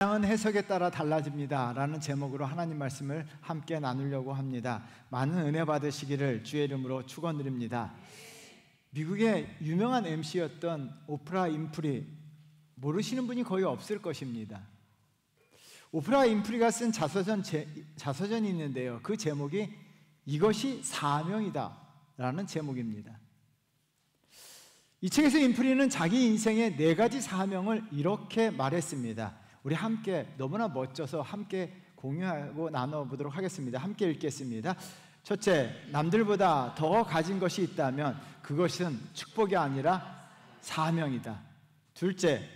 해석에 따라 달라집니다 라는 제목으로 하나님 말씀을 함께 나누려고 합니다. 많은 은혜 받으시기를 주의 이름으로 축원드립니다. 미국의 유명한 MC였던 오프라 윈프리, 모르시는 분이 거의 없을 것입니다. 오프라 윈프리가 쓴 자서전이 있는데요, 그 제목이 이것이 사명이다 라는 제목입니다. 이 책에서 윈프리는 자기 인생의 4가지 사명을 이렇게 말했습니다. 우리 함께, 너무나 멋져서 함께 공유하고 나눠보도록 하겠습니다. 함께 읽겠습니다. 첫째, 남들보다 더 가진 것이 있다면 그것은 축복이 아니라 사명이다. 둘째,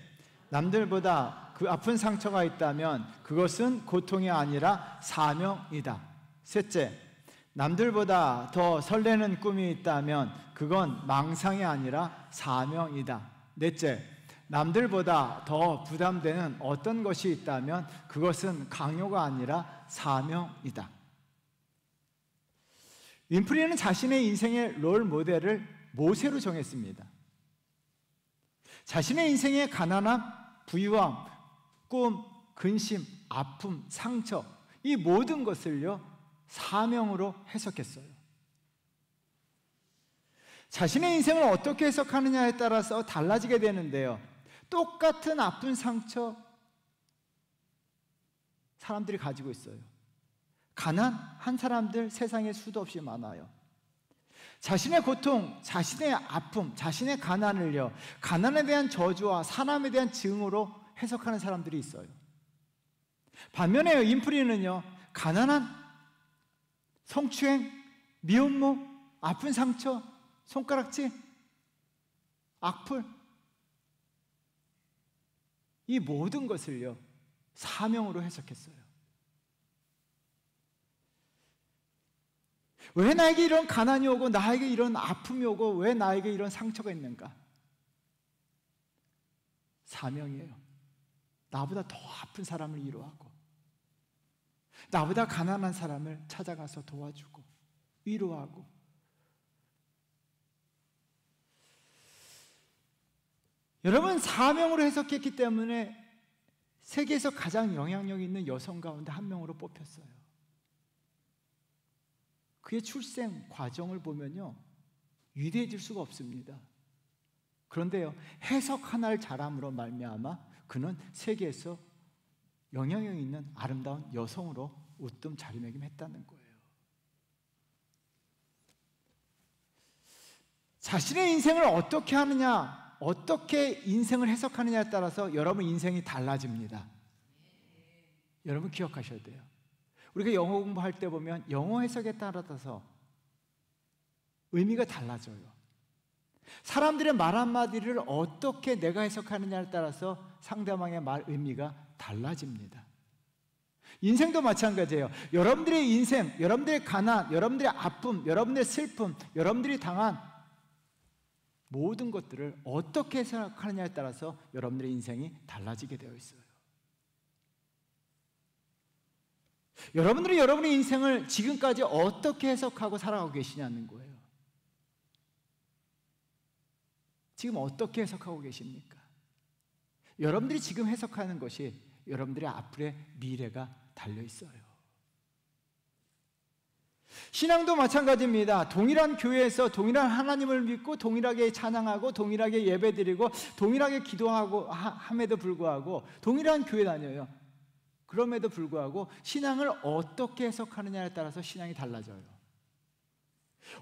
남들보다 그 아픈 상처가 있다면 그것은 고통이 아니라 사명이다. 셋째, 남들보다 더 설레는 꿈이 있다면 그건 망상이 아니라 사명이다. 넷째, 남들보다 더 부담되는 어떤 것이 있다면 그것은 강요가 아니라 사명이다. 윈프리는 자신의 인생의 롤 모델을 모세로 정했습니다. 자신의 인생의 가난함, 부유함, 꿈, 근심, 아픔, 상처, 이 모든 것을요 사명으로 해석했어요. 자신의 인생을 어떻게 해석하느냐에 따라서 달라지게 되는데요, 똑같은 아픈 상처 사람들이 가지고 있어요. 가난한 사람들 세상에 수도 없이 많아요. 자신의 고통, 자신의 아픔, 자신의 가난을요, 가난에 대한 저주와 사람에 대한 증오로 해석하는 사람들이 있어요. 반면에 윈프리는요, 가난한 성추행, 미혼모, 아픈 상처, 손가락질, 악플, 이 모든 것을요 사명으로 해석했어요. 왜 나에게 이런 가난이 오고 나에게 이런 아픔이 오고 왜 나에게 이런 상처가 있는가? 사명이에요. 나보다 더 아픈 사람을 위로하고, 나보다 가난한 사람을 찾아가서 도와주고 위로하고. 여러분, 사명으로 해석했기 때문에 세계에서 가장 영향력 있는 여성 가운데 한 명으로 뽑혔어요. 그의 출생 과정을 보면요 위대해질 수가 없습니다. 그런데요, 해석 하나를 잘함으로 말미암아 그는 세계에서 영향력 있는 아름다운 여성으로 우뚝 자리매김했다는 거예요. 자신의 인생을 어떻게 하느냐, 어떻게 인생을 해석하느냐에 따라서 여러분 인생이 달라집니다. 여러분 기억하셔야 돼요. 우리가 영어 공부할 때 보면 영어 해석에 따라서 의미가 달라져요. 사람들의 말 한마디를 어떻게 내가 해석하느냐에 따라서 상대방의 말 의미가 달라집니다. 인생도 마찬가지예요. 여러분들의 인생, 여러분들의 가난, 여러분들의 아픔, 여러분들의 슬픔, 여러분들이 당한 모든 것들을 어떻게 해석하느냐에 따라서 여러분들의 인생이 달라지게 되어 있어요. 여러분들이 여러분의 인생을 지금까지 어떻게 해석하고 살아가고 계시냐는 거예요. 지금 어떻게 해석하고 계십니까? 여러분들이 지금 해석하는 것이 여러분들의 앞으로의 미래가 달려 있어요. 신앙도 마찬가지입니다. 동일한 교회에서 동일한 하나님을 믿고 동일하게 찬양하고 동일하게 예배드리고 동일하게 기도하고 함에도 불구하고 동일한 교회 다녀요. 그럼에도 불구하고 신앙을 어떻게 해석하느냐에 따라서 신앙이 달라져요.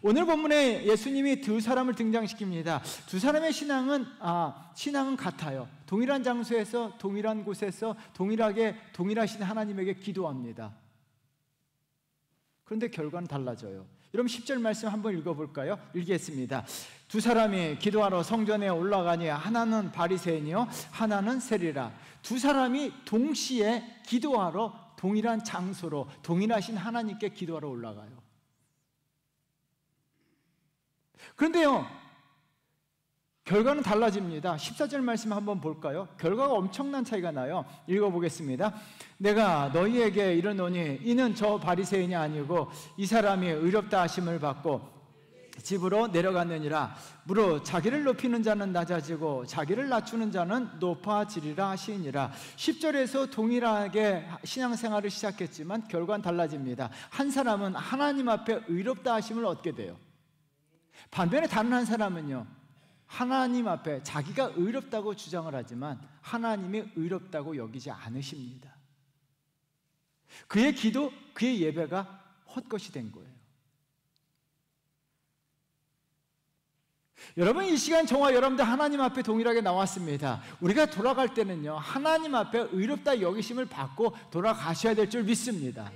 오늘 본문에 예수님이 두 사람을 등장시킵니다. 두 사람의 신앙은 같아요. 동일한 장소에서 동일한 곳에서 동일하신 하나님에게 기도합니다. 그런데 결과는 달라져요. 여러분 10절 말씀 한번 읽어볼까요? 읽겠습니다. 두 사람이 기도하러 성전에 올라가니 하나는 바리새인이요 하나는 세리라. 두 사람이 동시에 기도하러 동일한 장소로 동일하신 하나님께 기도하러 올라가요. 그런데요, 결과는 달라집니다. 14절 말씀 한번 볼까요? 결과가 엄청난 차이가 나요. 읽어보겠습니다. 내가 너희에게 이르노니 이는 저 바리새인이 아니고 이 사람이 의롭다 하심을 받고 집으로 내려갔느니라. 무릇 자기를 높이는 자는 낮아지고 자기를 낮추는 자는 높아지리라 하시니라. 10절에서 동일하게 신앙생활을 시작했지만 결과는 달라집니다. 한 사람은 하나님 앞에 의롭다 하심을 얻게 돼요. 반면에 다른 한 사람은요, 하나님 앞에 자기가 의롭다고 주장을 하지만 하나님이 의롭다고 여기지 않으십니다. 그의 기도, 그의 예배가 헛것이 된 거예요. 여러분, 이 시간 저와 여러분들 하나님 앞에 동일하게 나왔습니다. 우리가 돌아갈 때는요, 하나님 앞에 의롭다 여기심을 받고 돌아가셔야 될 줄 믿습니다.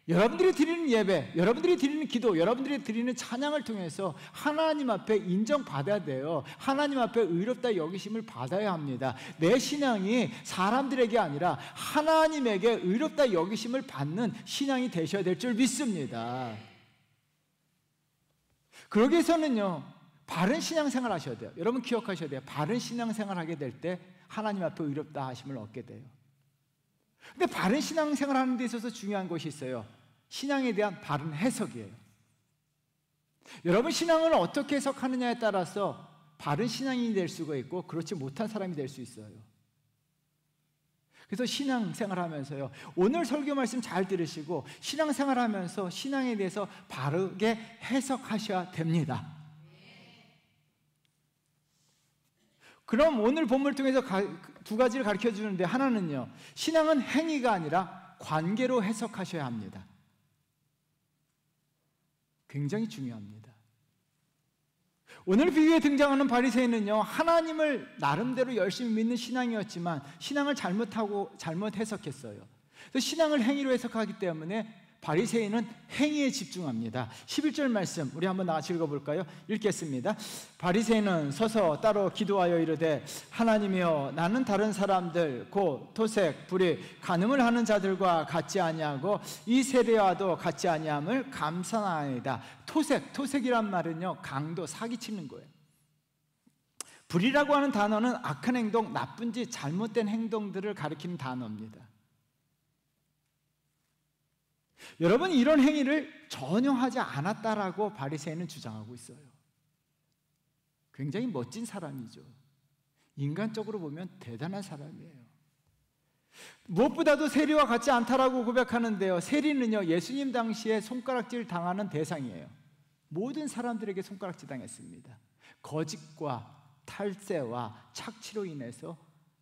여러분들이 드리는 예배, 여러분들이 드리는 기도, 여러분들이 드리는 찬양을 통해서 하나님 앞에 인정받아야 돼요. 하나님 앞에 의롭다 여기심을 받아야 합니다. 내 신앙이 사람들에게 아니라 하나님에게 의롭다 여기심을 받는 신앙이 되셔야 될 줄 믿습니다. 그러기 위해서는요, 바른 신앙생활 하셔야 돼요. 여러분 기억하셔야 돼요. 바른 신앙생활 하게 될 때 하나님 앞에 의롭다 하심을 얻게 돼요. 근데 바른 신앙생활 하는 데 있어서 중요한 것이 있어요. 신앙에 대한 바른 해석이에요. 여러분, 신앙을 어떻게 해석하느냐에 따라서 바른 신앙인이 될 수가 있고 그렇지 못한 사람이 될 수 있어요. 그래서 신앙생활 하면서요, 오늘 설교 말씀 잘 들으시고 신앙생활 하면서 신앙에 대해서 바르게 해석하셔야 됩니다. 그럼 오늘 본문을 통해서 두 가지를 가르쳐 주는데, 하나는요, 신앙은 행위가 아니라 관계로 해석하셔야 합니다. 굉장히 중요합니다. 오늘 비유에 등장하는 바리새인은요, 하나님을 나름대로 열심히 믿는 신앙이었지만 신앙을 잘못 해석했어요. 그래서 신앙을 행위로 해석하기 때문에 바리새인은 행위에 집중합니다. 11절 말씀 우리 한번 나같이 읽어볼까요? 읽겠습니다. 바리새인은 서서 따로 기도하여 이르되, 하나님이여, 나는 다른 사람들 곧 토색, 불의, 간음을 하는 자들과 같지 아니하고 이 세례와도 같지 아니함을 감사하나이다. 토색이란 말은요, 강도, 사기치는 거예요. 불이라고 하는 단어는 악한 행동, 나쁜 짓, 잘못된 행동들을 가리키는 단어입니다. 여러분, 이런 행위를 전혀 하지 않았다라고 바리새인은 주장하고 있어요. 굉장히 멋진 사람이죠. 인간적으로 보면 대단한 사람이에요. 무엇보다도 세리와 같지 않다라고 고백하는데요, 세리는요, 예수님 당시에 손가락질 당하는 대상이에요. 모든 사람들에게 손가락질 당했습니다. 거짓과 탈세와 착취로 인해서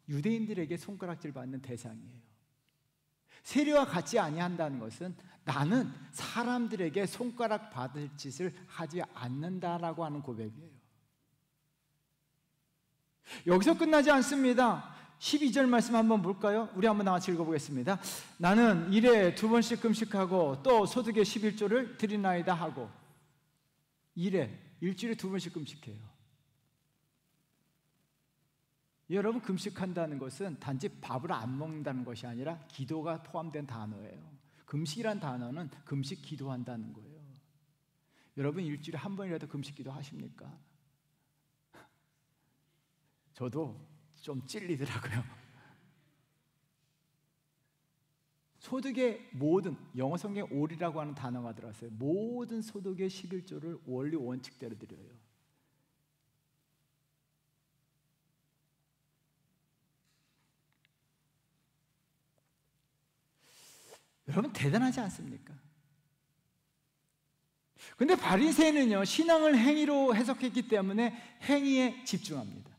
유대인들에게 손가락질 받는 대상이에요. 세리와 같지 아니한다는 것은 나는 사람들에게 손가락 받을 짓을 하지 않는다라고 하는 고백이에요. 여기서 끝나지 않습니다. 12절 말씀 한번 볼까요? 우리 한번 나같이 읽어보겠습니다. 나는 일에 2번씩 금식하고 또 소득의 11조를 드리나이다 하고, 일주일에 2번씩 금식해요. 여러분, 금식한다는 것은 단지 밥을 안 먹는다는 것이 아니라 기도가 포함된 단어예요. 금식이란 단어는 금식 기도한다는 거예요. 여러분, 일주일에 한 번이라도 금식 기도 하십니까? 저도 좀 찔리더라고요. 소득의 모든, 영어 성경에 all이라고 하는 단어가 들어왔어요. 모든 소득의 11조를 원리 원칙대로 드려요. 여러분, 대단하지 않습니까? 근데 바리새인은요, 신앙을 행위로 해석했기 때문에 행위에 집중합니다.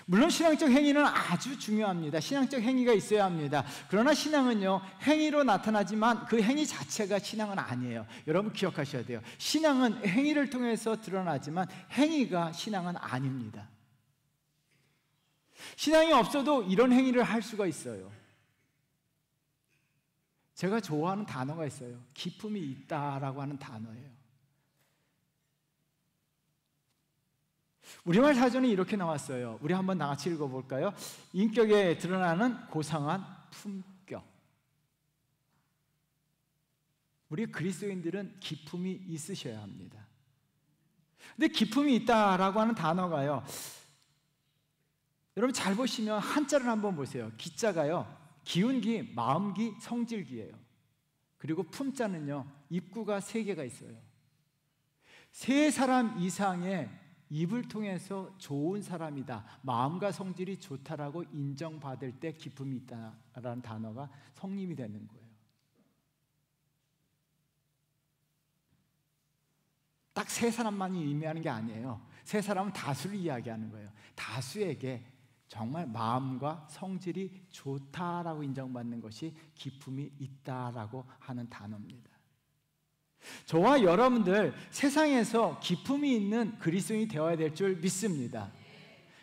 물론 신앙적 행위는 아주 중요합니다. 신앙적 행위가 있어야 합니다. 그러나 신앙은요, 행위로 나타나지만 그 행위 자체가 신앙은 아니에요. 여러분 기억하셔야 돼요. 신앙은 행위를 통해서 드러나지만 행위가 신앙은 아닙니다. 신앙이 없어도 이런 행위를 할 수가 있어요. 제가 좋아하는 단어가 있어요. 기품이 있다라고 하는 단어예요. 우리말 사전에 이렇게 나왔어요. 우리 한번 나같이 읽어볼까요? 인격에 드러나는 고상한 품격. 우리 그리스도인들은 기품이 있으셔야 합니다. 근데 기품이 있다라고 하는 단어가요, 여러분 잘 보시면 한자를 한번 보세요. 기자가요, 기운기, 마음기, 성질기예요. 그리고 품자는요, 입구가 3개가 있어요. 세 사람 이상의 입을 통해서 좋은 사람이다, 마음과 성질이 좋다라고 인정받을 때 기쁨이 있다라는 단어가 성립이 되는 거예요. 딱 세 사람만이 의미하는 게 아니에요. 세 사람은 다수를 이야기하는 거예요. 다수에게 정말 마음과 성질이 좋다라고 인정받는 것이 기쁨이 있다라고 하는 단어입니다. 저와 여러분들 세상에서 기쁨이 있는 그리스도인이 되어야 될 줄 믿습니다.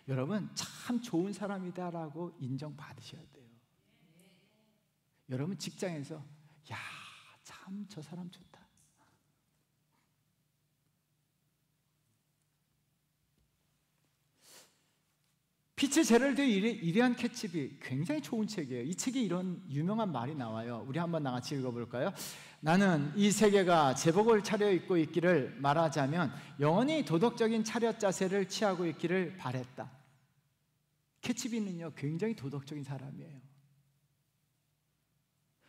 여러분 참 좋은 사람이다라고 인정받으셔야 돼요. 여러분 직장에서 야, 참 저 사람 좋다. 피츠제럴드의 이리한 캐치비, 굉장히 좋은 책이에요. 이 책에 이런 유명한 말이 나와요. 우리 한번 나같이 읽어볼까요? 나는 이 세계가 제복을 차려입고 있기를 말하자면 영원히 도덕적인 차렷 자세를 취하고 있기를 바랬다. 캐치비는요, 굉장히 도덕적인 사람이에요.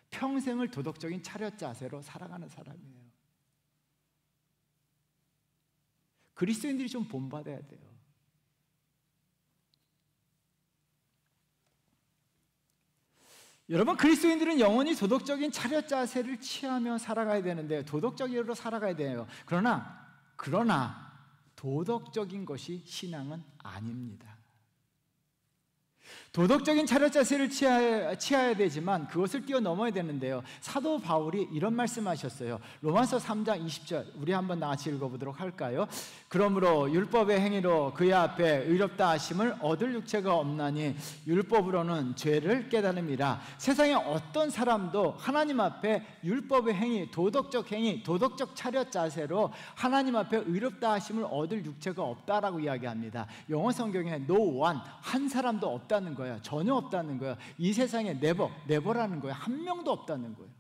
평생을 도덕적인 차렷 자세로 살아가는 사람이에요. 그리스도인들이 좀 본받아야 돼요. 여러분, 그리스도인들은 영원히 도덕적인 차렷 자세를 취하며 살아가야 되는데요, 도덕적으로 살아가야 돼요. 그러나 도덕적인 것이 신앙은 아닙니다. 도덕적인 차렷 자세를 취해야 되지만 그것을 뛰어넘어야 되는데요, 사도 바울이 이런 말씀하셨어요. 로마서 3장 20절 우리 한번 나같이 읽어보도록 할까요? 그러므로 율법의 행위로 그의 앞에 의롭다 하심을 얻을 육체가 없나니 율법으로는 죄를 깨달음이라. 세상에 어떤 사람도 하나님 앞에 율법의 행위, 도덕적 차렷 자세로 하나님 앞에 의롭다 하심을 얻을 육체가 없다라고 이야기합니다. 영어 성경에 no one, 한 사람도 없다는 거예요. 전혀 없다는 거예요. 이 세상에 never라는 거예요. 한 명도 없다는 거예요.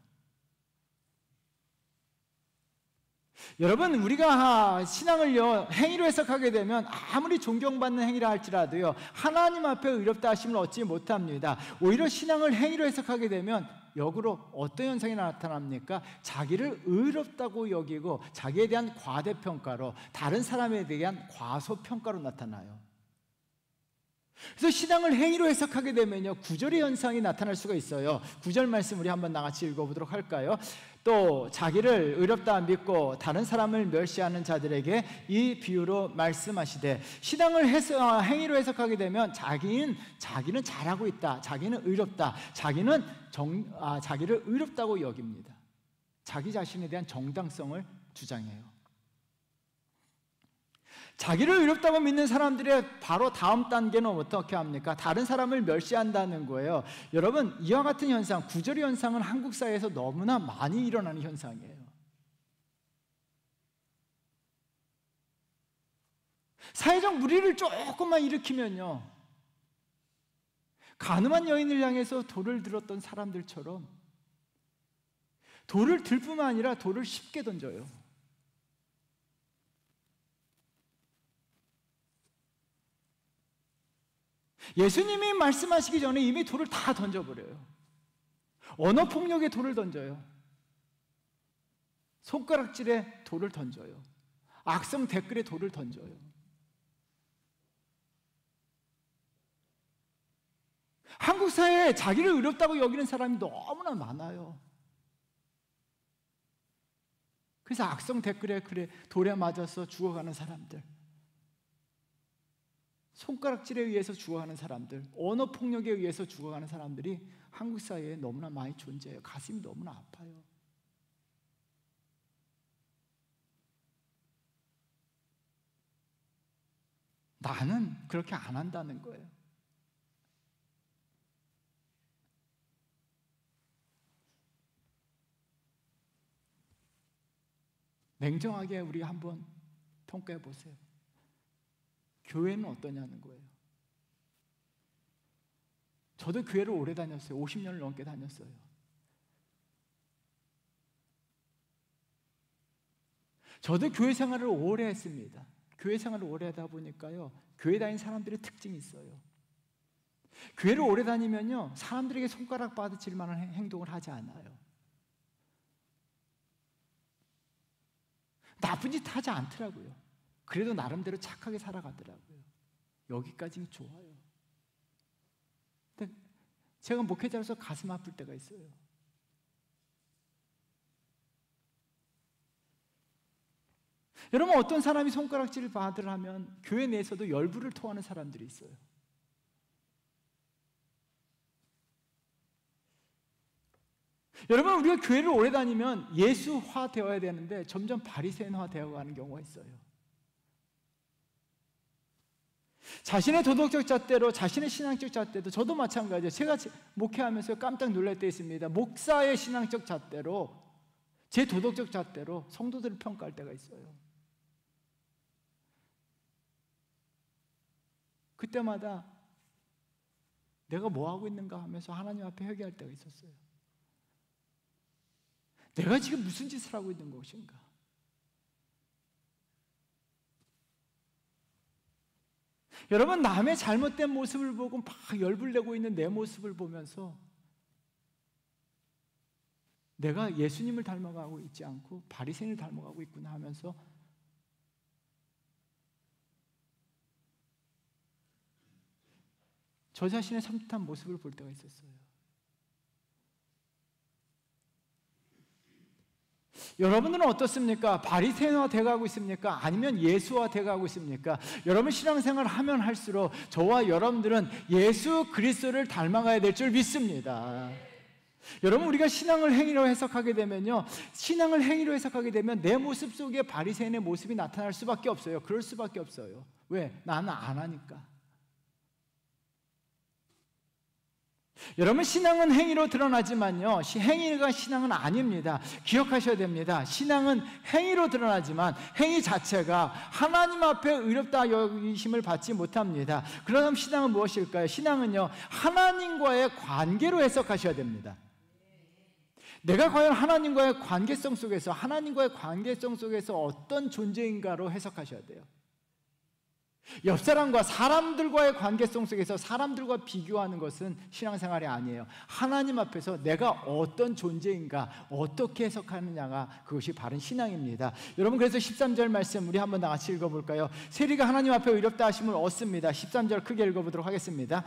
여러분, 우리가 신앙을요, 행위로 해석하게 되면 아무리 존경받는 행위라 할지라도요, 하나님 앞에 의롭다 하심을 얻지 못합니다. 오히려 신앙을 행위로 해석하게 되면 역으로 어떤 현상이 나타납니까? 자기를 의롭다고 여기고 자기에 대한 과대평가로, 다른 사람에 대한 과소평가로 나타나요. 그래서 신앙을 행위로 해석하게 되면요, 구절의 현상이 나타날 수가 있어요. 구절 말씀 우리 한번 나같이 읽어보도록 할까요? 또 자기를 의롭다 믿고 다른 사람을 멸시하는 자들에게 이 비유로 말씀하시되, 신앙을 행위로 해석하게 되면 자기는 잘하고 있다, 자기는 의롭다, 자기를 의롭다고 여깁니다. 자기 자신에 대한 정당성을 주장해요. 자기를 의롭다고 믿는 사람들의 바로 다음 단계는 어떻게 합니까? 다른 사람을 멸시한다는 거예요. 여러분, 이와 같은 현상, 구절의 현상은 한국 사회에서 너무나 많이 일어나는 현상이에요. 사회적 물의를 조금만 일으키면요, 가늠한 여인을 향해서 돌을 들었던 사람들처럼 돌을 들 뿐만 아니라 돌을 쉽게 던져요. 예수님이 말씀하시기 전에 이미 돌을 다 던져버려요. 언어폭력에 돌을 던져요. 손가락질에 돌을 던져요. 악성 댓글에 돌을 던져요. 한국 사회에 자기를 의롭다고 여기는 사람이 너무나 많아요. 그래서 악성 댓글에 돌에 맞아서 죽어가는 사람들, 손가락질에 의해서 죽어가는 사람들, 언어폭력에 의해서 죽어가는 사람들이 한국 사회에 너무나 많이 존재해요. 가슴이 너무나 아파요. 나는 그렇게 안 한다는 거예요. 냉정하게 우리 한번 평가해 보세요. 교회는 어떠냐는 거예요. 저도 교회를 오래 다녔어요. 50년을 넘게 다녔어요. 저도 교회 생활을 오래 했습니다. 교회 생활을 오래 하다 보니까요, 교회 다니는 사람들의 특징이 있어요. 교회를 오래 다니면요, 사람들에게 손가락 받아칠 만한 행동을 하지 않아요. 나쁜 짓 하지 않더라고요. 그래도 나름대로 착하게 살아가더라고요. 여기까지는 좋아요. 근데 제가 목회자로서 가슴 아플 때가 있어요. 여러분, 어떤 사람이 손가락질을 받으려면 교회 내에서도 열불을 토하는 사람들이 있어요. 여러분, 우리가 교회를 오래 다니면 예수화 되어야 되는데 점점 바리새인화 되어가는 경우가 있어요. 자신의 도덕적 잣대로, 자신의 신앙적 잣대도, 저도 마찬가지예요. 제가 목회하면서 깜짝 놀랄 때 있습니다. 목사의 신앙적 잣대로, 제 도덕적 잣대로 성도들을 평가할 때가 있어요. 그때마다 내가 뭐 하고 있는가 하면서 하나님 앞에 회개할 때가 있었어요. 내가 지금 무슨 짓을 하고 있는 것인가? 여러분, 남의 잘못된 모습을 보고 막 열불내고 있는 내 모습을 보면서 내가 예수님을 닮아가고 있지 않고 바리새인을 닮아가고 있구나 하면서 저 자신의 섬뜩한 모습을 볼 때가 있었어요. 여러분들은 어떻습니까? 바리새인화 돼가고 있습니까? 아니면 예수화 돼가고 있습니까? 여러분, 신앙생활을 하면 할수록 저와 여러분들은 예수 그리스도를 닮아가야 될 줄 믿습니다. 여러분, 우리가 신앙을 행위로 해석하게 되면요, 신앙을 행위로 해석하게 되면 내 모습 속에 바리새인의 모습이 나타날 수밖에 없어요. 그럴 수밖에 없어요. 왜? 나는 안 하니까. 여러분, 신앙은 행위로 드러나지만요, 행위가 신앙은 아닙니다. 기억하셔야 됩니다. 신앙은 행위로 드러나지만 행위 자체가 하나님 앞에 의롭다 여기심을 받지 못합니다. 그러면 신앙은 무엇일까요? 신앙은요, 하나님과의 관계로 해석하셔야 됩니다. 내가 과연 하나님과의 관계성 속에서, 하나님과의 관계성 속에서 어떤 존재인가로 해석하셔야 돼요. 옆 사람과, 사람들과의 관계성 속에서 사람들과 비교하는 것은 신앙생활이 아니에요. 하나님 앞에서 내가 어떤 존재인가, 어떻게 해석하느냐가 그것이 바른 신앙입니다. 여러분, 그래서 13절 말씀 우리 한번 다 같이 읽어볼까요? 세리가 하나님 앞에 의롭다 하심을 얻습니다. 13절 크게 읽어보도록 하겠습니다.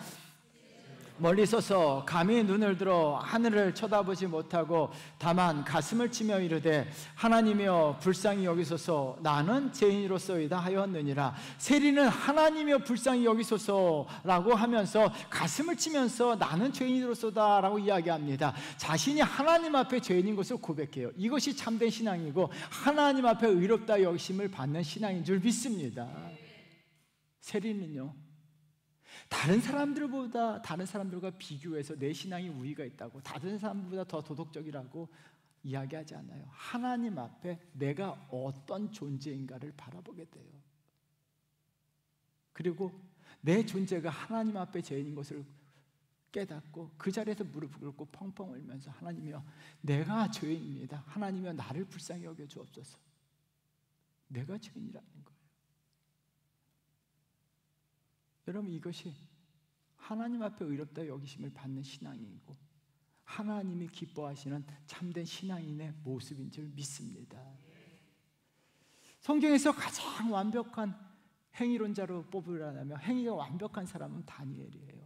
멀리 서서 감히 눈을 들어 하늘을 쳐다보지 못하고 다만 가슴을 치며 이르되 하나님이여 불쌍히 여기소서, 나는 죄인으로서이다 하였느니라. 세리는 하나님이여 불쌍히 여기소서라고 하면서 가슴을 치면서 나는 죄인으로서다 라고 이야기합니다. 자신이 하나님 앞에 죄인인 것을 고백해요. 이것이 참된 신앙이고 하나님 앞에 의롭다 여기심을 받는 신앙인 줄 믿습니다. 세리는요, 다른 사람들보다, 다른 사람들과 비교해서 내 신앙이 우위가 있다고, 다른 사람보다 더 도덕적이라고 이야기하지 않아요. 하나님 앞에 내가 어떤 존재인가를 바라보게 돼요. 그리고 내 존재가 하나님 앞에 죄인인 것을 깨닫고 그 자리에서 무릎을 꿇고 펑펑 울면서 하나님이여 내가 죄인입니다. 하나님이여 나를 불쌍히 여겨 주옵소서. 내가 죄인이라는 거예요. 여러분, 이것이 하나님 앞에 의롭다 여기심을 받는 신앙이고 하나님이 기뻐하시는 참된 신앙인의 모습인 줄 믿습니다. 성경에서 가장 완벽한 행위론자로 뽑으라면 행위가 완벽한 사람은 다니엘이에요.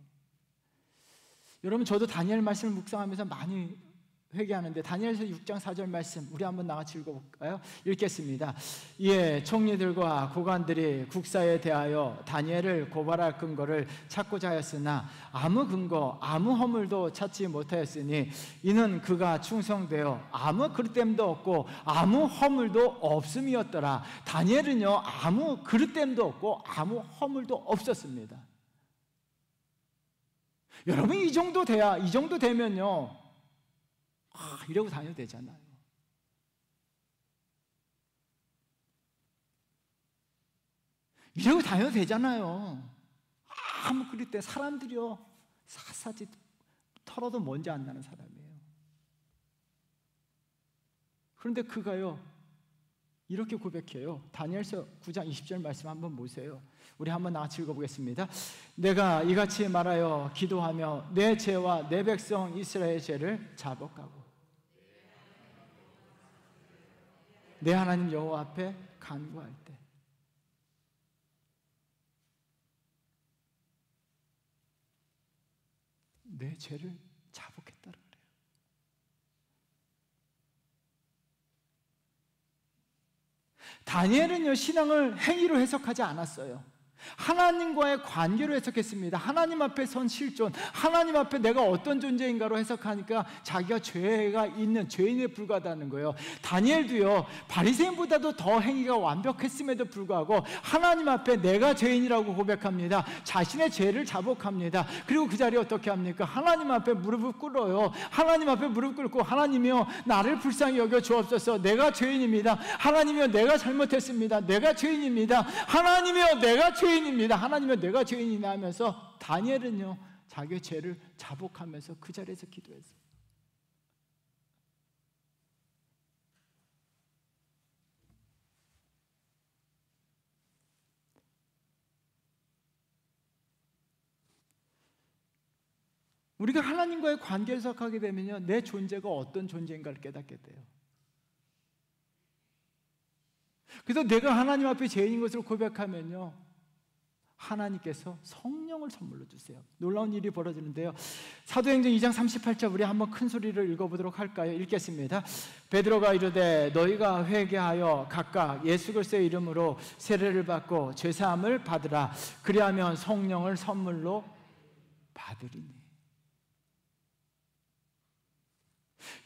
여러분, 저도 다니엘 말씀을 묵상하면서 많이 회개하는데 다니엘서 6장 4절 말씀 우리 한번 나같이 읽어볼까요? 읽겠습니다. 이에 총리들과 고관들이 국사에 대하여 다니엘을 고발할 근거를 찾고자 하였으나 아무 근거, 아무 허물도 찾지 못하였으니 이는 그가 충성되어 아무 그릇됨도 없고 아무 허물도 없음이었더라. 다니엘은요, 아무 그릇됨도 없고 아무 허물도 없었습니다. 여러분, 이 정도 되면요, 이러고 다녀도 되잖아요. 이러고 다녀도 되잖아요. 아무 그릇 때 사람들이요, 샅샅이 털어도 먼지 안 나는 사람이에요. 그런데 그가요, 이렇게 고백해요. 다니엘서 9장 20절 말씀 한번 보세요. 우리 한번 나같이 읽어보겠습니다. 내가 이같이 말하여 기도하며 내 죄와 내 백성 이스라엘의 죄를 자복하고 내 하나님 여호와 앞에 간구할 때. 내 죄를 자복했다는 거예요. 다니엘은요, 신앙을 행위로 해석하지 않았어요. 하나님과의 관계로 해석했습니다. 하나님 앞에 선 실존, 하나님 앞에 내가 어떤 존재인가로 해석하니까 자기가 죄가 있는 죄인에 불과하다는 거예요. 다니엘도요, 바리새인보다도 더 행위가 완벽했음에도 불구하고 하나님 앞에 내가 죄인이라고 고백합니다. 자신의 죄를 자복합니다. 그리고 그 자리에 어떻게 합니까? 하나님 앞에 무릎을 꿇어요. 하나님 앞에 무릎 꿇고, 하나님이여 나를 불쌍히 여겨 주옵소서. 내가 죄인입니다. 하나님이여 내가 잘못했습니다. 내가 죄인입니다. 하나님이여 내가 죄인입니다. 하나님이여 내가 죄인이나 하면서 다니엘은요, 자기의 죄를 자복하면서 그 자리에서 기도했어요. 우리가 하나님과의 관계를 해석하게 되면요, 내 존재가 어떤 존재인가를 깨닫게 돼요. 그래서 내가 하나님 앞에 죄인인 것을 고백하면요, 하나님께서 성령을 선물로 주세요. 놀라운 일이 벌어지는데요, 사도행전 2장 38절 우리 한번 큰 소리를 읽어보도록 할까요? 읽겠습니다. 베드로가 이르되 너희가 회개하여 각각 예수 그리스도의 이름으로 세례를 받고 죄사함을 받으라. 그리하면 성령을 선물로 받으리니.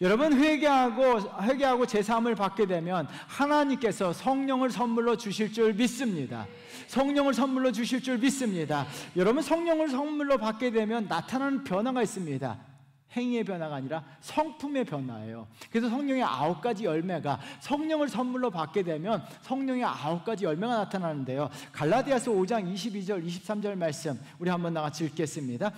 여러분, 회개하고 제사함을 받게 되면 하나님께서 성령을 선물로 주실 줄 믿습니다. 성령을 선물로 주실 줄 믿습니다. 여러분, 성령을 선물로 받게 되면 나타나는 변화가 있습니다. 행위의 변화가 아니라 성품의 변화예요. 그래서 성령의 9가지 열매가, 성령을 선물로 받게 되면 성령의 9가지 열매가 나타나는데요, 갈라디아서 5장 22절 23절 말씀 우리 한번 나같이 읽겠습니다.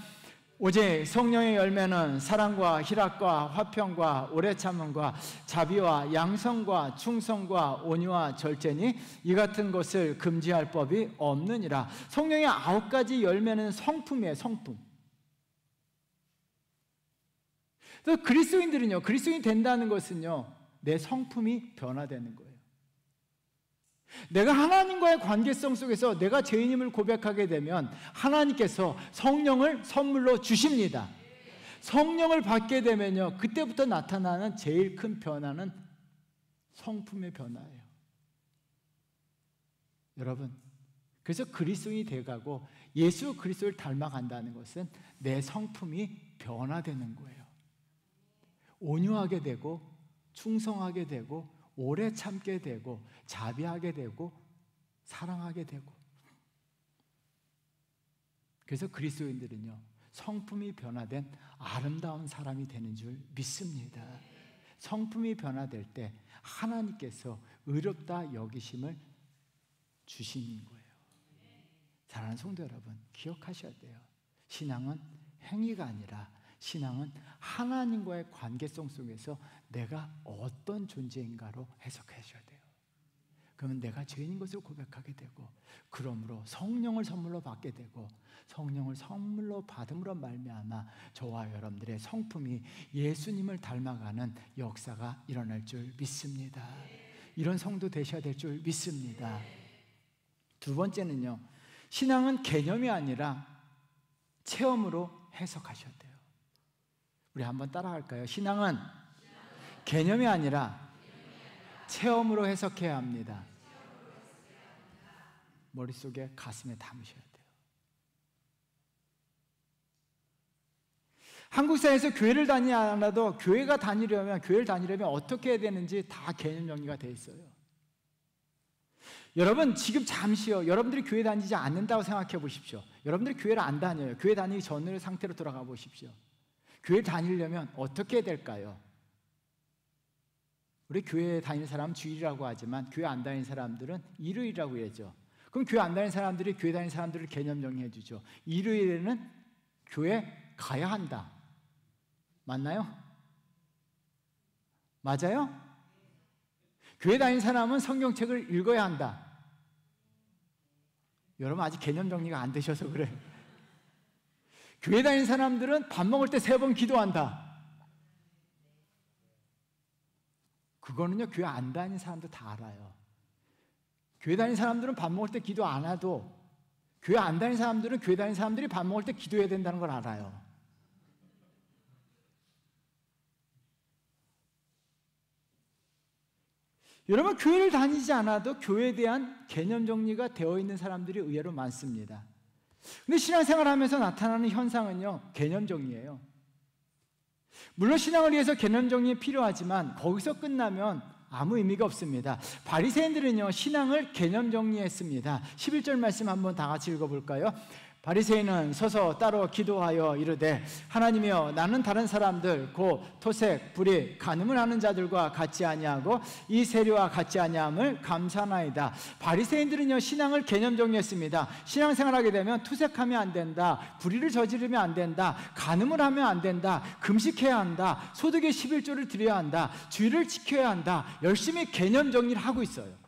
오직 성령의 열매는 사랑과 희락과 화평과 오래 참음과 자비와 양성과 충성과 온유와 절제니 이 같은 것을 금지할 법이 없느니라. 성령의 9가지 열매는 성품이에요. 성품. 그래서 그리스도인들은요, 그리스도인이 된다는 것은요, 내 성품이 변화되는 거예요. 내가 하나님과의 관계성 속에서 내가 죄인임을 고백하게 되면 하나님께서 성령을 선물로 주십니다. 성령을 받게 되면요, 그때부터 나타나는 제일 큰 변화는 성품의 변화예요. 여러분, 그래서 그리스도인이 돼가고 예수 그리스도를 닮아간다는 것은 내 성품이 변화되는 거예요. 온유하게 되고 충성하게 되고 오래 참게 되고 자비하게 되고 사랑하게 되고. 그래서 그리스도인들은요, 성품이 변화된 아름다운 사람이 되는 줄 믿습니다. 성품이 변화될 때 하나님께서 의롭다 여기심을 주시는 거예요. 사랑하는 성도 여러분, 기억하셔야 돼요. 신앙은 행위가 아니라 신앙은 하나님과의 관계성 속에서 내가 어떤 존재인가로 해석하셔야 돼요. 그러면 내가 죄인인 것을 고백하게 되고, 그러므로 성령을 선물로 받게 되고, 성령을 선물로 받음으로 말미암아 저와 여러분들의 성품이 예수님을 닮아가는 역사가 일어날 줄 믿습니다. 이런 성도 되셔야 될 줄 믿습니다. 두 번째는요, 신앙은 개념이 아니라 체험으로 해석하셔야 돼요. 우리 한번 따라할까요? 신앙은 개념이 아니라 체험으로 해석해야 합니다. 머릿속에 가슴에 담으셔야 돼요. 한국 사회에서 교회를 다니지 않아도 교회를 다니려면 어떻게 해야 되는지 다 개념 정리가 되어 있어요. 여러분, 지금 잠시요, 여러분들이 교회 다니지 않는다고 생각해 보십시오. 여러분들이 교회를 안 다녀요. 교회 다니기 전의 상태로 돌아가 보십시오. 교회 다니려면 어떻게 해야 될까요? 우리 교회 다니는 사람은 주일이라고 하지만 교회 안 다니는 사람들은 일요일이라고 해야죠. 그럼 교회 안 다니는 사람들이 교회 다니는 사람들을 개념 정리해 주죠. 일요일에는 교회 가야 한다. 맞나요? 맞아요? 교회 다니는 사람은 성경책을 읽어야 한다. 여러분, 아직 개념 정리가 안 되셔서 그래요. 교회 다니는 사람들은 밥 먹을 때 3번 기도한다. 그거는요, 교회 안 다니는 사람도 다 알아요. 교회 다니는 사람들은 밥 먹을 때 기도 안 해도 교회 안 다니는 사람들은 교회 다니는 사람들이 밥 먹을 때 기도해야 된다는 걸 알아요. 여러분, 교회를 다니지 않아도 교회에 대한 개념 정리가 되어 있는 사람들이 의외로 많습니다. 근데 신앙생활 하면서 나타나는 현상은요, 개념 정리예요. 물론 신앙을 위해서 개념 정리 필요하지만 거기서 끝나면 아무 의미가 없습니다. 바리새인들은요, 신앙을 개념 정리했습니다. 11절 말씀 한번 다 같이 읽어볼까요? 바리새인은 서서 따로 기도하여 이르되 하나님이여 나는 다른 사람들 곧 토색, 불의, 간음을 하는 자들과 같지 아니하고 이 세리와 같지 아니함을 감사하나이다. 바리새인들은요, 신앙을 개념 정리했습니다. 신앙생활하게 되면 투색하면 안 된다, 불의를 저지르면 안 된다, 간음을 하면 안 된다, 금식해야 한다, 소득의 11조를 드려야 한다, 주의를 지켜야 한다. 열심히 개념 정리를 하고 있어요.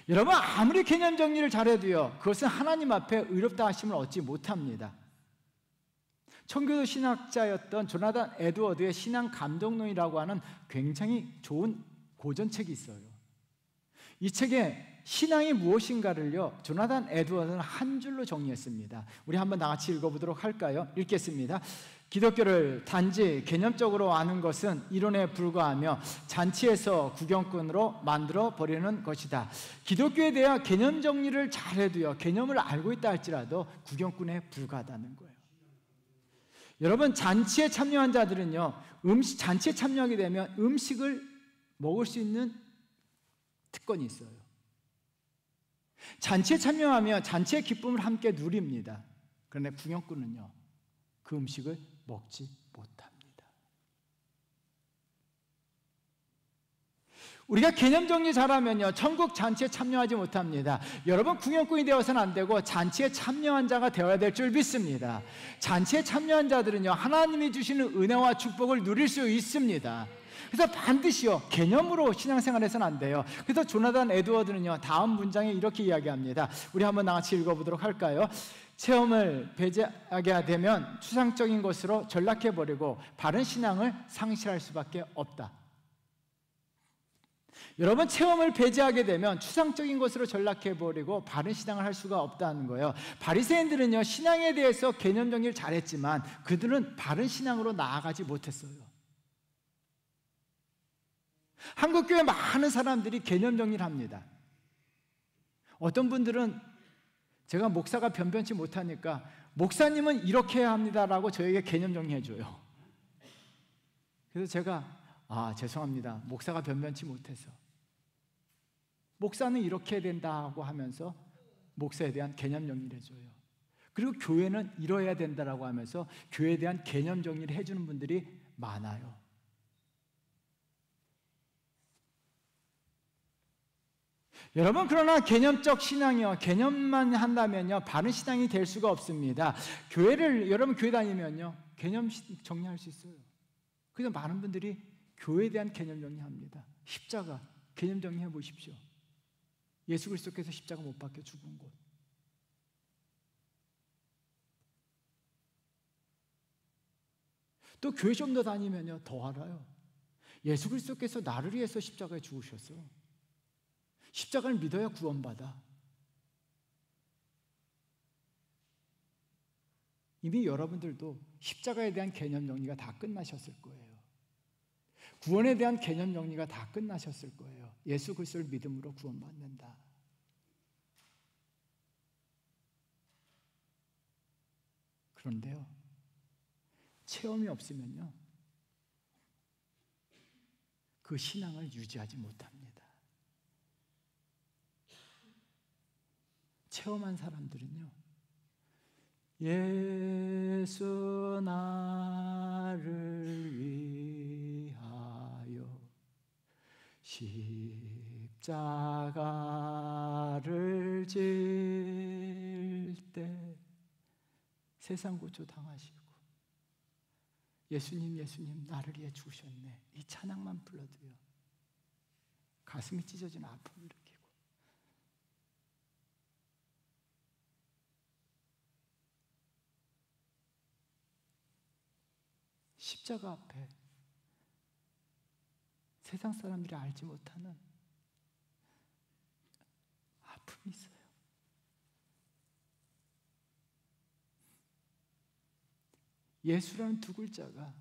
여러분, 아무리 개념 정리를 잘해도요, 그것은 하나님 앞에 의롭다 하심을 얻지 못합니다. 청교도 신학자였던 조나단 에드워드의 신앙 감독론이라고 하는 굉장히 좋은 고전책이 있어요. 이 책에 신앙이 무엇인가를요, 조나단 에드워드는 한 줄로 정리했습니다. 우리 한번 다 같이 읽어보도록 할까요? 읽겠습니다. 기독교를 단지 개념적으로 아는 것은 이론에 불과하며 잔치에서 구경꾼으로 만들어 버리는 것이다. 기독교에 대한 개념 정리를 잘해도요, 개념을 알고 있다 할지라도 구경꾼에 불과하다는 거예요. 여러분, 잔치에 참여한 자들은요, 잔치에 참여하게 되면 음식을 먹을 수 있는 특권이 있어요. 잔치에 참여하며 잔치의 기쁨을 함께 누립니다. 그런데 구경꾼은요, 그 음식을 먹지 못합니다. 우리가 개념 정리 잘하면요, 천국 잔치에 참여하지 못합니다. 여러분, 구경꾼이 되어서는 안 되고 잔치에 참여한 자가 되어야 될 줄 믿습니다. 잔치에 참여한 자들은요, 하나님이 주시는 은혜와 축복을 누릴 수 있습니다. 그래서 반드시요, 개념으로 신앙생활해서는 안 돼요. 그래서 조나단 에드워드는요, 다음 문장에 이렇게 이야기합니다. 우리 한번 같이 읽어보도록 할까요? 체험을 배제하게 되면 추상적인 것으로 전락해버리고 바른 신앙을 상실할 수밖에 없다. 여러분, 체험을 배제하게 되면 추상적인 것으로 전락해버리고 바른 신앙을 할 수가 없다는 거예요. 바리새인들은요, 신앙에 대해서 개념 정리를 잘했지만 그들은 바른 신앙으로 나아가지 못했어요. 한국교회 많은 사람들이 개념 정리를 합니다. 어떤 분들은 제가 목사가 변변치 못하니까 목사님은 이렇게 해야 합니다라고 저에게 개념 정리해줘요. 그래서 제가 죄송합니다, 목사가 변변치 못해서 목사는 이렇게 해야 된다고 하면서 목사에 대한 개념 정리를 해줘요. 그리고 교회는 이러해야 된다라고 하면서 교회에 대한 개념 정리를 해주는 분들이 많아요. 여러분, 그러나 개념적 신앙이요, 개념만 한다면요, 바른 신앙이 될 수가 없습니다. 여러분 교회 다니면요, 개념 정리할 수 있어요. 그래서 많은 분들이 교회에 대한 개념 정리합니다. 십자가 개념 정리해 보십시오. 예수 그리스도께서 십자가 못 박혀 죽은 곳. 또 교회 좀 더 다니면요, 더 알아요. 예수 그리스도께서 나를 위해서 십자가에 죽으셨어. 십자가를 믿어야 구원받아. 이미 여러분들도 십자가에 대한 개념 정리가 다 끝나셨을 거예요. 구원에 대한 개념 정리가 다 끝나셨을 거예요. 예수 그리스도를 믿음으로 구원받는다. 그런데요, 체험이 없으면요, 그 신앙을 유지하지 못합니다. 체험한 사람들은요, 예수 나를 위하여 십자가를 질 때 세상 고초 당하시고 예수님 예수님 나를 위해 죽으셨네, 이 찬양만 불러도요, 가슴이 찢어지는 아픔을 느끼고, 십자가 앞에 세상 사람들이 알지 못하는 아픔이 있어요. 예수라는 두 글자가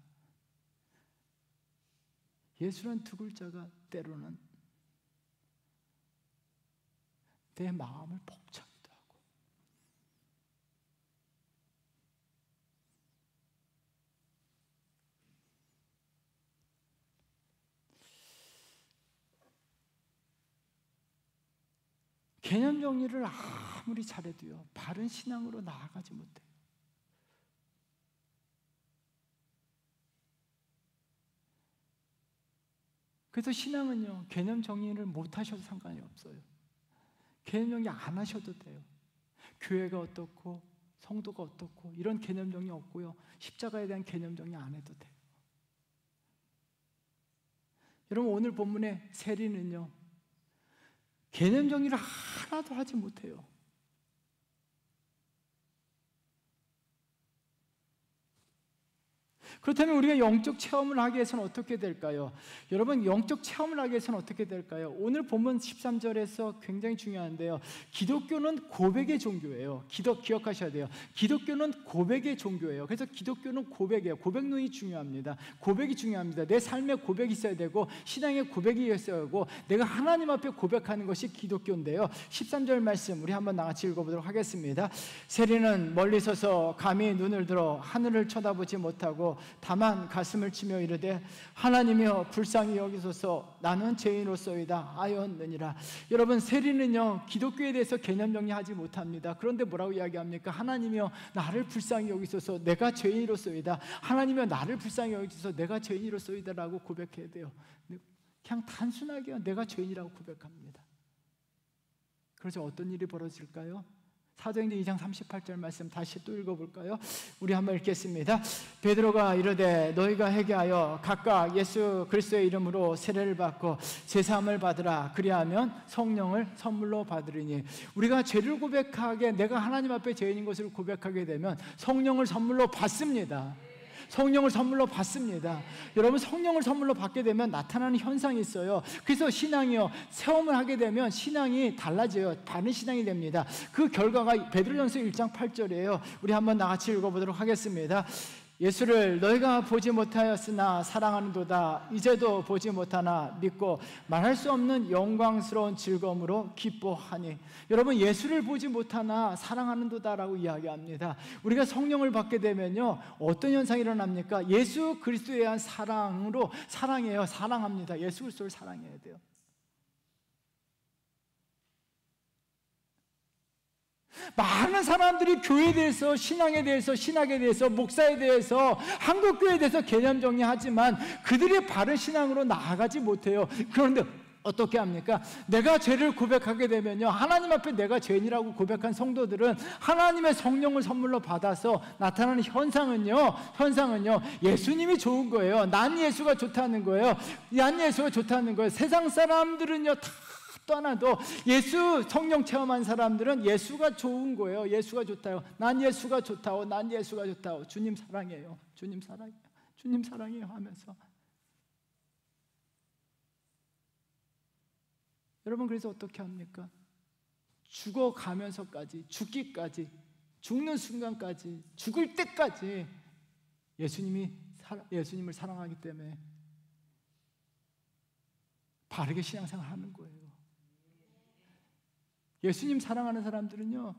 때로는 내 마음을 벅차기도 하고, 개념 정리를 아무리 잘해도요, 바른 신앙으로 나아가지 못해요. 그래서 신앙은요, 개념 정리를 못 하셔도 상관이 없어요. 개념 정리 안 하셔도 돼요. 교회가 어떻고 성도가 어떻고 이런 개념 정리 없고요, 십자가에 대한 개념 정리 안 해도 돼요. 여러분, 오늘 본문의 세리는요, 개념 정리를 하나도 하지 못해요. 그렇다면 우리가 영적 체험을 하기 위해서는 어떻게 될까요? 여러분, 영적 체험을 하기 위해서는 어떻게 될까요? 오늘 본문 13절에서 굉장히 중요한데요, 기독교는 고백의 종교예요. 기억하셔야 돼요. 기독교는 고백의 종교예요. 그래서 기독교는 고백이에요. 고백론이 중요합니다. 고백이 중요합니다. 내 삶에 고백이 있어야 되고, 신앙에 고백이 있어야 하고, 내가 하나님 앞에 고백하는 것이 기독교인데요, 13절 말씀 우리 한번 나같이 읽어보도록 하겠습니다. 세리는 멀리 서서 감히 눈을 들어 하늘을 쳐다보지 못하고 다만 가슴을 치며 이르되 하나님이여 불쌍히 여기소서 나는 죄인으로소이다 하였느니라. 여러분, 세리는요, 기독교에 대해서 개념 정리하지 못합니다. 그런데 뭐라고 이야기합니까? 하나님이여 나를 불쌍히 여기소서 내가 죄인으로소이다. 하나님이여 나를 불쌍히 여기소서 내가 죄인으로소이다 라고 고백해야 돼요. 그냥 단순하게 내가 죄인이라고 고백합니다. 그래서 어떤 일이 벌어질까요? 사도행전 2장 38절 말씀 다시 또 읽어볼까요? 우리 한번 읽겠습니다. 베드로가 이르되 너희가 회개하여 각각 예수 그리스도의 이름으로 세례를 받고 제사함을 받으라. 그리하면 성령을 선물로 받으리니. 우리가 죄를 고백하게, 내가 하나님 앞에 죄인인 것을 고백하게 되면 성령을 선물로 받습니다. 성령을 선물로 받습니다. 여러분, 성령을 선물로 받게 되면 나타나는 현상이 있어요. 그래서 신앙이요, 체험을 하게 되면 신앙이 달라져요. 다른 신앙이 됩니다. 그 결과가 베드로전서 1장 8절이에요. 우리 한번 나같이 읽어보도록 하겠습니다. 예수를 너희가 보지 못하였으나 사랑하는도다. 이제도 보지 못하나 믿고 말할 수 없는 영광스러운 즐거움으로 기뻐하니. 여러분, 예수를 보지 못하나 사랑하는도다라고 이야기합니다. 우리가 성령을 받게 되면요, 어떤 현상이 일어납니까? 예수 그리스도에 대한 사랑으로 사랑해요. 사랑합니다. 예수 그리스도를 사랑해야 돼요. 많은 사람들이 교회에 대해서, 신앙에 대해서, 신학에 대해서, 목사에 대해서, 한국교회에 대해서 개념 정리하지만 그들이 바른 신앙으로 나아가지 못해요. 그런데 어떻게 합니까? 내가 죄를 고백하게 되면요, 하나님 앞에 내가 죄인이라고 고백한 성도들은 하나님의 성령을 선물로 받아서 나타나는 현상은요, 예수님이 좋은 거예요. 난 예수가 좋다는 거예요. 난 예수가 좋다는 거예요. 세상 사람들은요, 다 떠나도 예수 성령 체험한 사람들은 예수가 좋은 거예요. 예수가 좋다요. 난 예수가 좋다고, 난 예수가 좋다고. 주님 사랑해요. 주님 사랑해요. 주님 사랑해요 하면서. 여러분, 그래서 어떻게 합니까? 죽어가면서까지, 죽기까지, 죽는 순간까지, 죽을 때까지 예수님을 사랑하기 때문에 바르게 신앙생활 하는 거예요. 예수님 사랑하는 사람들은요,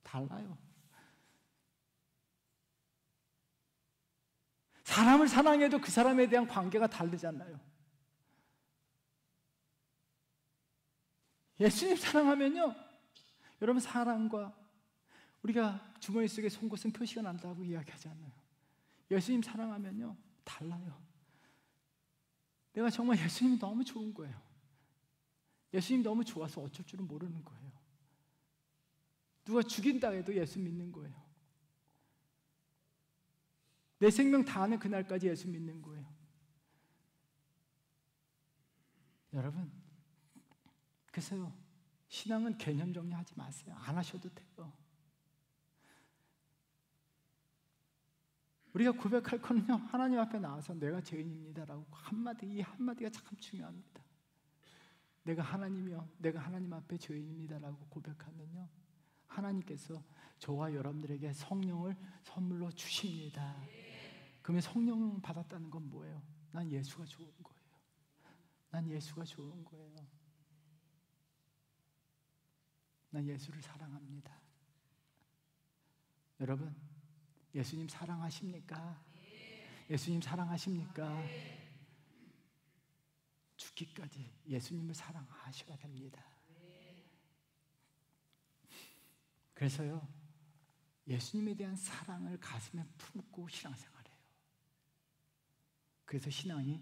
달라요. 사람을 사랑해도 그 사람에 대한 관계가 다르잖아요. 예수님 사랑하면요, 여러분, 사랑과 우리가 주머니 속에 송곳은 표시가 난다고 이야기하지 않아요. 예수님 사랑하면요, 달라요. 내가 정말 예수님이 너무 좋은 거예요. 예수님 너무 좋아서 어쩔 줄은 모르는 거예요. 누가 죽인다 해도 예수 믿는 거예요. 내 생명 다하는 그날까지 예수 믿는 거예요. 여러분, 그래서요, 신앙은 개념 정리하지 마세요. 안 하셔도 돼요. 우리가 고백할 거는요, 하나님 앞에 나와서 내가 죄인입니다라고 이 한마디가 참 중요합니다. 내가 하나님이요, 내가 하나님 앞에 죄인입니다라고 고백하면요, 하나님께서 저와 여러분들에게 성령을 선물로 주십니다. 그러면 성령 받았다는 건 뭐예요? 난 예수가 좋은 거예요. 난 예수가 좋은 거예요. 난 예수를 사랑합니다. 여러분, 예수님 사랑하십니까? 예수님 사랑하십니까? 죽기까지 예수님을 사랑하셔야 됩니다. 그래서요, 예수님에 대한 사랑을 가슴에 품고 신앙생활해요. 그래서 신앙이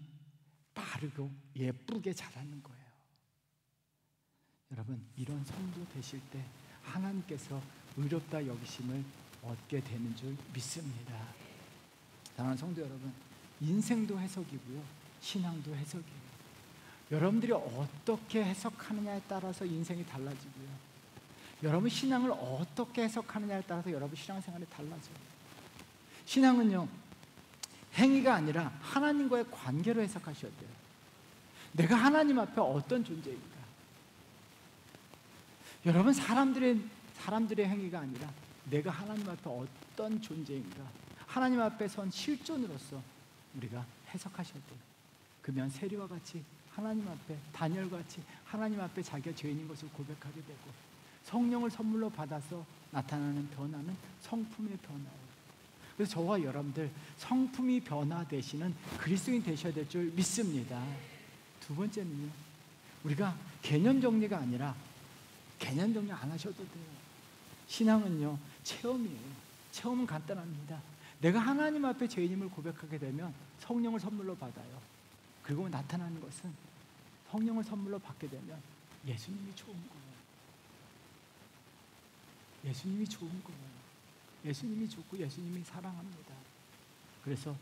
빠르고 예쁘게 자라는 거예요. 여러분, 이런 성도 되실 때 하나님께서 의롭다 여기심을 얻게 되는 줄 믿습니다. 사랑하는 성도 여러분, 인생도 해석이고요, 신앙도 해석이에요. 여러분들이 어떻게 해석하느냐에 따라서 인생이 달라지고요, 여러분 신앙을 어떻게 해석하느냐에 따라서 여러분 신앙생활이 달라져요. 신앙은요, 행위가 아니라 하나님과의 관계로 해석하셔야 돼요. 내가 하나님 앞에 어떤 존재인가? 여러분, 사람들의 행위가 아니라 내가 하나님 앞에 어떤 존재인가? 하나님 앞에 선 실존으로서 우리가 해석하셔야 돼요. 그러면 세리와 같이 하나님 앞에, 다니엘과 같이 하나님 앞에 자기가 죄인인 것을 고백하게 되고, 성령을 선물로 받아서 나타나는 변화는 성품의 변화예요. 그래서 저와 여러분들 성품이 변화되시는 그리스도인 되셔야 될 줄 믿습니다. 두 번째는요, 우리가 개념 정리가 아니라 개념 정리 안 하셔도 돼요. 신앙은요, 체험이에요. 체험은 간단합니다. 내가 하나님 앞에 죄인임을 고백하게 되면 성령을 선물로 받아요. 그리고 나타나는 것은 성령을 선물로 받게 되면 예수님이 좋은 거예요. 예수님이 좋은 거예요. 예수님이 좋고 예수님이 사랑합니다. 그래서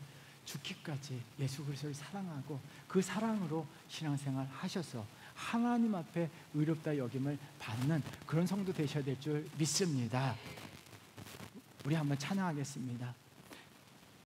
죽기까지 예수 그리스도를 사랑하고 그 사랑으로 신앙생활 하셔서 하나님 앞에 의롭다 여김을 받는 그런 성도 되셔야 될 줄 믿습니다. 우리 한번 찬양하겠습니다.